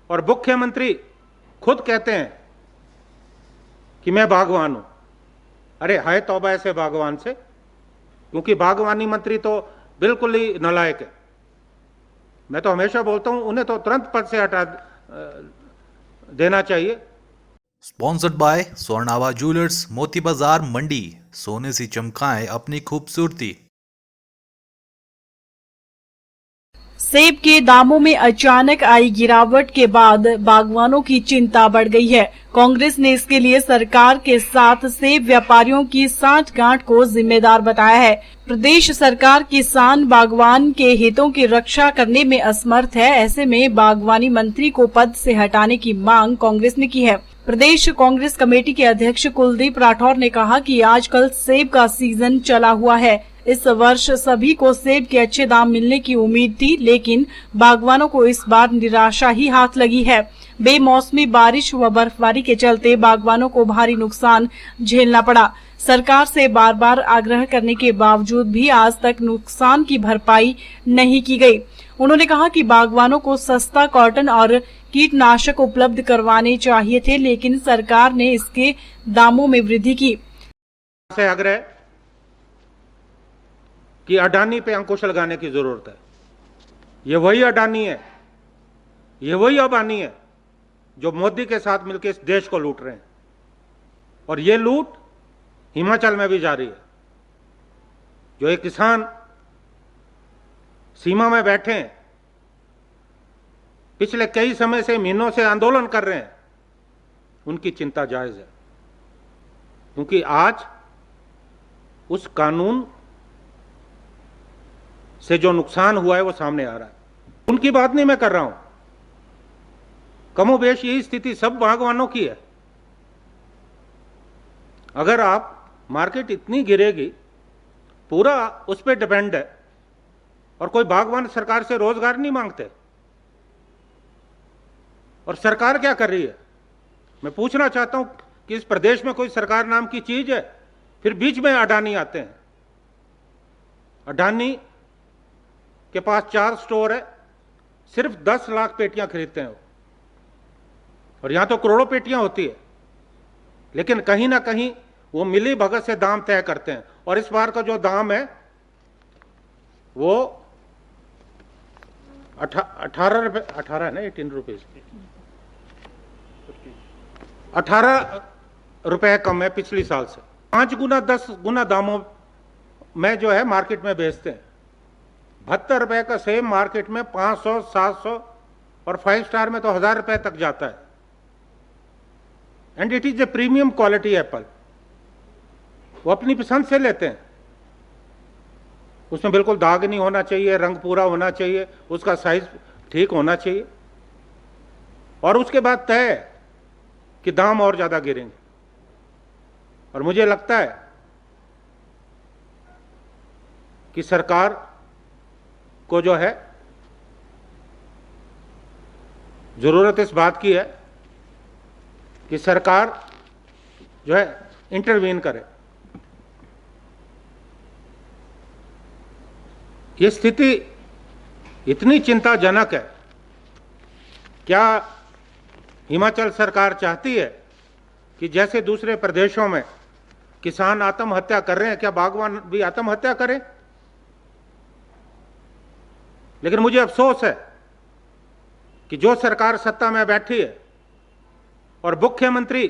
और मुख्यमंत्री खुद कहते हैं कि मैं बागवान हूं। अरे हाय तौबा ऐसे बागवान से, क्योंकि बागवानी मंत्री तो बिल्कुल ही नालायक है। मैं तो हमेशा बोलता हूं उन्हें तो तुरंत पद से हटा देना चाहिए। स्पॉन्सर्ड बाय स्वर्णावा ज्वेलर्स, मोती बाजार, मंडी। सोने से चमकाएं अपनी खूबसूरती। सेब के दामों में अचानक आई गिरावट के बाद बागवानों की चिंता बढ़ गई है। कांग्रेस ने इसके लिए सरकार के साथ सेब व्यापारियों की सांठगांठ को जिम्मेदार बताया है। प्रदेश सरकार किसान बागवान के हितों की रक्षा करने में असमर्थ है। ऐसे में बागवानी मंत्री को पद से हटाने की मांग कांग्रेस ने की है। प्रदेश कांग्रेस कमेटी के अध्यक्ष कुलदीप राठौर ने कहा कि आजकल सेब का सीजन चला हुआ है। इस वर्ष सभी को सेब के अच्छे दाम मिलने की उम्मीद थी, लेकिन बागवानों को इस बार निराशा ही हाथ लगी है। बेमौसमी बारिश व बर्फबारी के चलते बागवानों को भारी नुकसान झेलना पड़ा। सरकार से बार बार आग्रह करने के बावजूद भी आज तक नुकसान की भरपाई नहीं की गई। उन्होंने कहा कि बागवानों को सस्ता कॉटन और कीटनाशक उपलब्ध करवाने चाहिए थे, लेकिन सरकार ने इसके दामों में वृद्धि की। से आग्रह कि अडानी पे अंकुश लगाने की जरूरत है। ये वही अडानी है, ये वही अंबानी है जो मोदी के साथ मिलकर इस देश को लूट रहे हैं, और ये लूट हिमाचल में भी जारी है। जो एक किसान सीमा में बैठे हैं, पिछले कई समय से, महीनों से आंदोलन कर रहे हैं, उनकी चिंता जायज है, क्योंकि आज उस कानून से जो नुकसान हुआ है वो सामने आ रहा है। उनकी बात नहीं मैं कर रहा हूं, कमोबेश यही स्थिति सब बागवानों की है। अगर आप मार्केट इतनी गिरेगी, पूरा उस पर डिपेंड है, और कोई बागवान सरकार से रोजगार नहीं मांगते, और सरकार क्या कर रही है? मैं पूछना चाहता हूं कि इस प्रदेश में कोई सरकार नाम की चीज है? फिर बीच में अडानी आते हैं। अडानी के पास 4 स्टोर है, सिर्फ 10 लाख पेटियां खरीदते हैं वो, और यहां तो करोड़ों पेटियां होती है, लेकिन कहीं ना कहीं वो मिली भगत से दाम तय करते हैं। और इस बार का जो दाम है वो 18 रुपए, 18 है ना, 18 रुपीज, 18 रुपए कम है पिछली साल से। 5 गुना 10 गुना दामों में जो है मार्केट में बेचते हैं। 72 रुपए का सेब मार्केट में 500, 700 और 5 स्टार में तो 1000 रुपए तक जाता है। And it is a premium quality Apple. वो अपनी पसंद से लेते हैं, उसमें बिल्कुल दाग नहीं होना चाहिए, रंग पूरा होना चाहिए, उसका साइज ठीक होना चाहिए, और उसके बाद तय कि दाम और ज्यादा गिरेंगे। और मुझे लगता है कि सरकार को जो है जरूरत इस बात की है कि सरकार जो है इंटरवीन करे। ये स्थिति इतनी चिंताजनक है। क्या हिमाचल सरकार चाहती है कि जैसे दूसरे प्रदेशों में किसान आत्महत्या कर रहे हैं, क्या बागवान भी आत्महत्या करें? लेकिन मुझे अफसोस है कि जो सरकार सत्ता में बैठी है और मुख्यमंत्री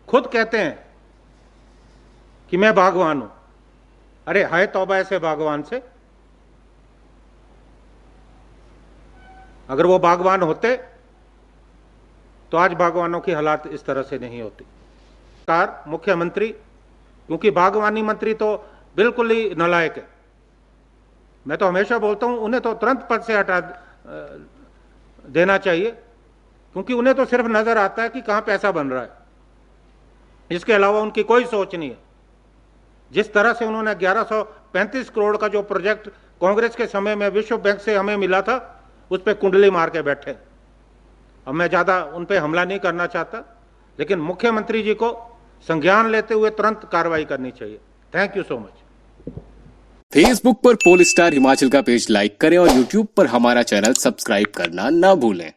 खुद कहते हैं कि मैं बागवान हूं। अरे हाय तौबा ऐसे बागवान से। अगर वो बागवान होते तो आज बागवानों की हालात इस तरह से नहीं होती। सरकार, मुख्यमंत्री, क्योंकि बागवानी मंत्री तो बिल्कुल ही नालायक है। मैं तो हमेशा बोलता हूं उन्हें तो तुरंत पद से हटा देना चाहिए, क्योंकि उन्हें तो सिर्फ नजर आता है कि कहां पैसा बन रहा है, इसके अलावा उनकी कोई सोच नहीं है। जिस तरह से उन्होंने 1135 करोड़ का जो प्रोजेक्ट कांग्रेस के समय में विश्व बैंक से हमें मिला था, उस पर कुंडली मार के बैठे। अब मैं ज्यादा उन पर हमला नहीं करना चाहता, लेकिन मुख्यमंत्री जी को संज्ञान लेते हुए तुरंत कार्रवाई करनी चाहिए। Thank you so much. Facebook पर पोल स्टार हिमाचल का पेज लाइक करें और यूट्यूब पर हमारा चैनल सब्सक्राइब करना ना भूलें।